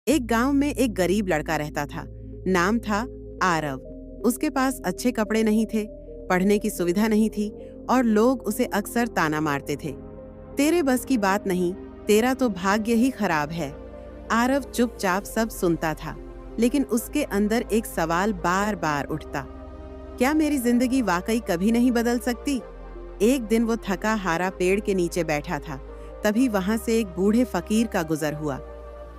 एक गांव में एक गरीब लड़का रहता था। नाम था आरव। उसके पास अच्छे कपड़े नहीं थे, पढ़ने की सुविधा नहीं थी और लोग उसे अक्सर ताना मारते थे। तेरे बस की बात नहीं, तेरा तो भाग्य ही खराब है। आरव चुपचाप सब सुनता था, लेकिन उसके अंदर एक सवाल बार बार उठता, क्या मेरी जिंदगी वाकई कभी नहीं बदल सकती? एक दिन वो थका हारा पेड़ के नीचे बैठा था, तभी वहां से एक बूढ़े फकीर का गुजर हुआ।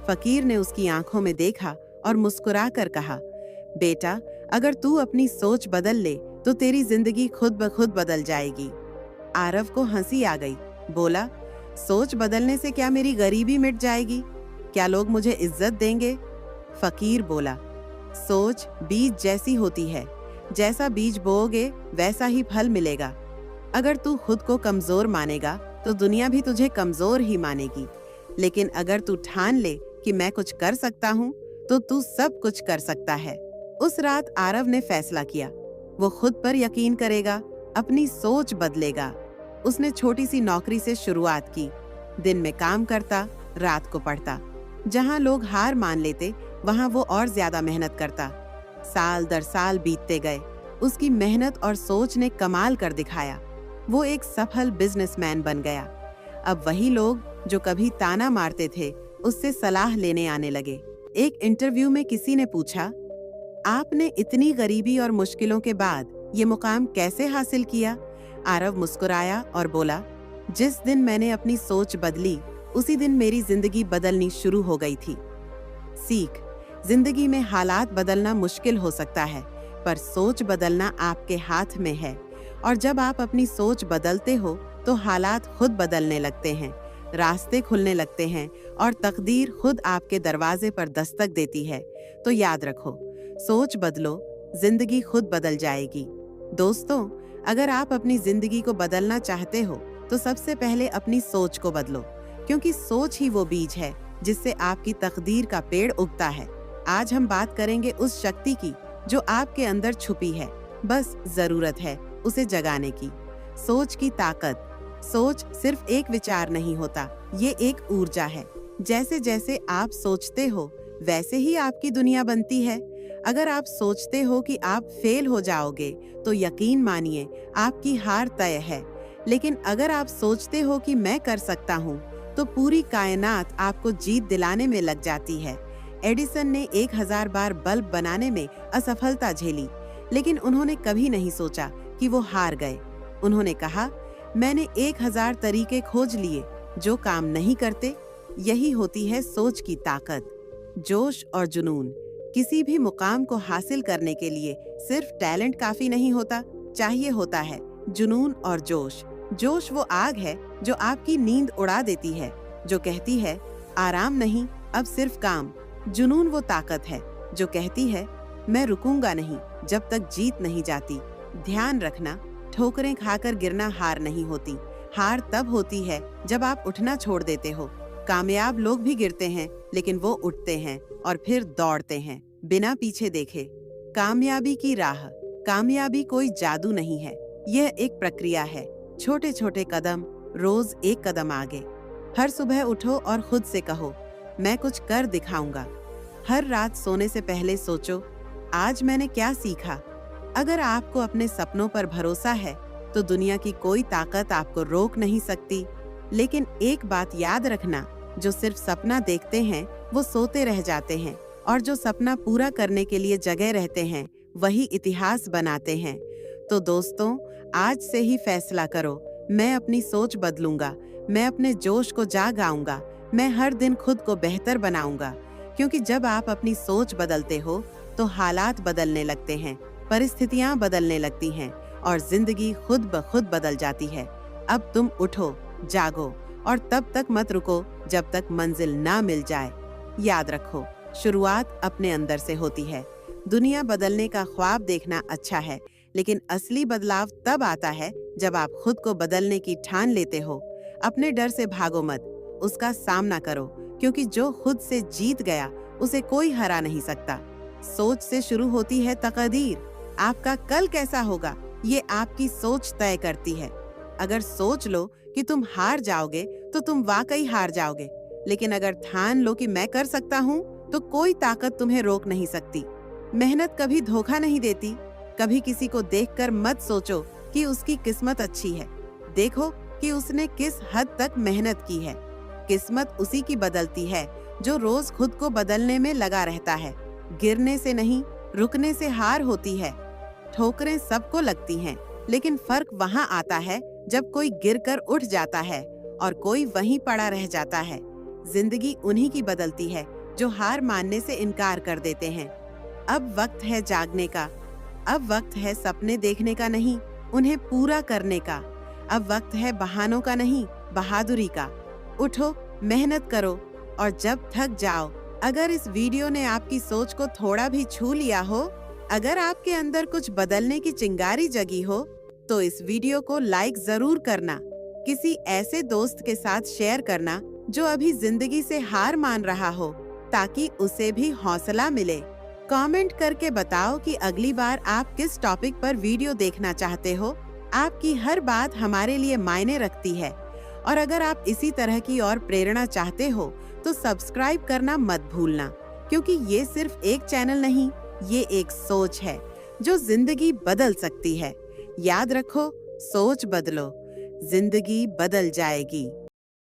फकीर ने उसकी आंखों में देखा और मुस्कुरा कर कहा, बेटा, अगर तू अपनी सोच बदल ले तो तेरी जिंदगी खुद ब खुद बदल जाएगी। आरव को हंसी आ गई। बोला, सोच बदलने से क्या मेरी गरीबी मिट जाएगी? क्या लोग मुझे इज्जत देंगे? फकीर बोला, सोच बीज जैसी होती है, जैसा बीज बोओगे वैसा ही फल मिलेगा। अगर तू खुद को कमजोर मानेगा तो दुनिया भी तुझे कमजोर ही मानेगी, लेकिन अगर तू ठान ले कि मैं कुछ कर सकता हूँ तो तू सब कुछ कर सकता है। उस रात आरव ने फैसला किया, वो खुद पर यकीन करेगा, अपनी सोच बदलेगा। उसने छोटी सी नौकरी से शुरुआत की। दिन में काम करता, रात को पढ़ता। जहाँ लोग हार मान लेते वहाँ वो और ज्यादा मेहनत करता। साल दर साल बीतते गए। उसकी मेहनत और सोच ने कमाल कर दिखाया। वो एक सफल बिजनेसमैन बन गया। अब वही लोग जो कभी ताना मारते थे उससे सलाह लेने आने लगे। एक इंटरव्यू में किसी ने पूछा, आपने इतनी गरीबी और मुश्किलों के बाद ये मुकाम कैसे हासिल किया? आरव मुस्कुराया और बोला, जिस दिन मैंने अपनी सोच बदली उसी दिन मेरी जिंदगी बदलनी शुरू हो गई थी। सीख, जिंदगी में हालात बदलना मुश्किल हो सकता है, पर सोच बदलना आपके हाथ में है। और जब आप अपनी सोच बदलते हो तो हालात खुद बदलने लगते हैं, रास्ते खुलने लगते हैं और तकदीर खुद आपके दरवाजे पर दस्तक देती है। तो याद रखो, सोच बदलो, जिंदगी खुद बदल जाएगी। दोस्तों, अगर आप अपनी जिंदगी को बदलना चाहते हो तो सबसे पहले अपनी सोच को बदलो, क्योंकि सोच ही वो बीज है जिससे आपकी तकदीर का पेड़ उगता है। आज हम बात करेंगे उस शक्ति की जो आपके अंदर छुपी है, बस जरूरत है उसे जगाने की। सोच की ताकत। सोच सिर्फ एक विचार नहीं होता, ये एक ऊर्जा है। जैसे जैसे आप सोचते हो वैसे ही आपकी दुनिया बनती है। अगर आप सोचते हो कि आप फेल हो जाओगे तो यकीन मानिए आपकी हार तय है। लेकिन अगर आप सोचते हो कि मैं कर सकता हूँ तो पूरी कायनात आपको जीत दिलाने में लग जाती है। एडिसन ने 1000 बार बल्ब बनाने में असफलता झेली, लेकिन उन्होंने कभी नहीं सोचा कि वो हार गए। उन्होंने कहा, मैंने 1000 तरीके खोज लिए जो काम नहीं करते। यही होती है सोच की ताकत। जोश और जुनून। किसी भी मुकाम को हासिल करने के लिए सिर्फ टैलेंट काफी नहीं होता, चाहिए होता है जुनून और जोश। जोश वो आग है जो आपकी नींद उड़ा देती है, जो कहती है आराम नहीं, अब सिर्फ काम। जुनून वो ताकत है जो कहती है मैं रुकूंगा नहीं जब तक जीत नहीं जाती। ध्यान रखना, ठोकरें खाकर गिरना हार नहीं होती। हार तब होती है जब आप उठना छोड़ देते हो। कामयाब लोग भी गिरते हैं, लेकिन वो उठते हैं और फिर दौड़ते हैं बिना पीछे देखे। कामयाबी की राह। कामयाबी कोई जादू नहीं है, यह एक प्रक्रिया है। छोटे छोटे कदम, रोज एक कदम आगे। हर सुबह उठो और खुद से कहो, मैं कुछ कर दिखाऊंगा। हर रात सोने से पहले सोचो, आज मैंने क्या सीखा। अगर आपको अपने सपनों पर भरोसा है तो दुनिया की कोई ताकत आपको रोक नहीं सकती। लेकिन एक बात याद रखना, जो सिर्फ सपना देखते हैं वो सोते रह जाते हैं, और जो सपना पूरा करने के लिए जगह रहते हैं वही इतिहास बनाते हैं। तो दोस्तों, आज से ही फैसला करो, मैं अपनी सोच बदलूंगा, मैं अपने जोश को जागाऊंगा, मैं हर दिन खुद को बेहतर बनाऊंगा। क्योंकि जब आप अपनी सोच बदलते हो तो हालात बदलने लगते हैं, परिस्थितियां बदलने लगती हैं और जिंदगी खुद ब खुद बदल जाती है। अब तुम उठो, जागो और तब तक मत रुको जब तक मंजिल ना मिल जाए। याद रखो, शुरुआत अपने अंदर से होती है। दुनिया बदलने का ख्वाब देखना अच्छा है, लेकिन असली बदलाव तब आता है जब आप खुद को बदलने की ठान लेते हो। अपने डर से भागो मत, उसका सामना करो, क्योंकि जो खुद से जीत गया उसे कोई हरा नहीं सकता। सोच से शुरू होती है तकदीर। आपका कल कैसा होगा ये आपकी सोच तय करती है। अगर सोच लो कि तुम हार जाओगे तो तुम वाकई हार जाओगे, लेकिन अगर ठान लो कि मैं कर सकता हूँ तो कोई ताकत तुम्हें रोक नहीं सकती। मेहनत कभी धोखा नहीं देती। कभी किसी को देखकर मत सोचो कि उसकी किस्मत अच्छी है। देखो कि उसने किस हद तक मेहनत की है। किस्मत उसी की बदलती है जो रोज खुद को बदलने में लगा रहता है। गिरने से नहीं, रुकने से हार होती है। ठोकरें सबको लगती हैं, लेकिन फर्क वहाँ आता है जब कोई गिरकर उठ जाता है और कोई वहीं पड़ा रह जाता है। जिंदगी उन्हीं की बदलती है जो हार मानने से इनकार कर देते हैं। अब वक्त है जागने का। अब वक्त है सपने देखने का नहीं, उन्हें पूरा करने का। अब वक्त है बहानों का नहीं, बहादुरी का। उठो, मेहनत करो और जब थक जाओ, अगर इस वीडियो ने आपकी सोच को थोड़ा भी छू लिया हो, अगर आपके अंदर कुछ बदलने की चिंगारी जगी हो, तो इस वीडियो को लाइक जरूर करना। किसी ऐसे दोस्त के साथ शेयर करना जो अभी जिंदगी से हार मान रहा हो, ताकि उसे भी हौसला मिले। कमेंट करके बताओ कि अगली बार आप किस टॉपिक पर वीडियो देखना चाहते हो। आपकी हर बात हमारे लिए मायने रखती है। और अगर आप इसी तरह की और प्रेरणा चाहते हो तो सब्सक्राइब करना मत भूलना, क्योंकि ये सिर्फ एक चैनल नहीं, ये एक सोच है जो जिंदगी बदल सकती है। याद रखो, सोच बदलो, जिंदगी बदल जाएगी।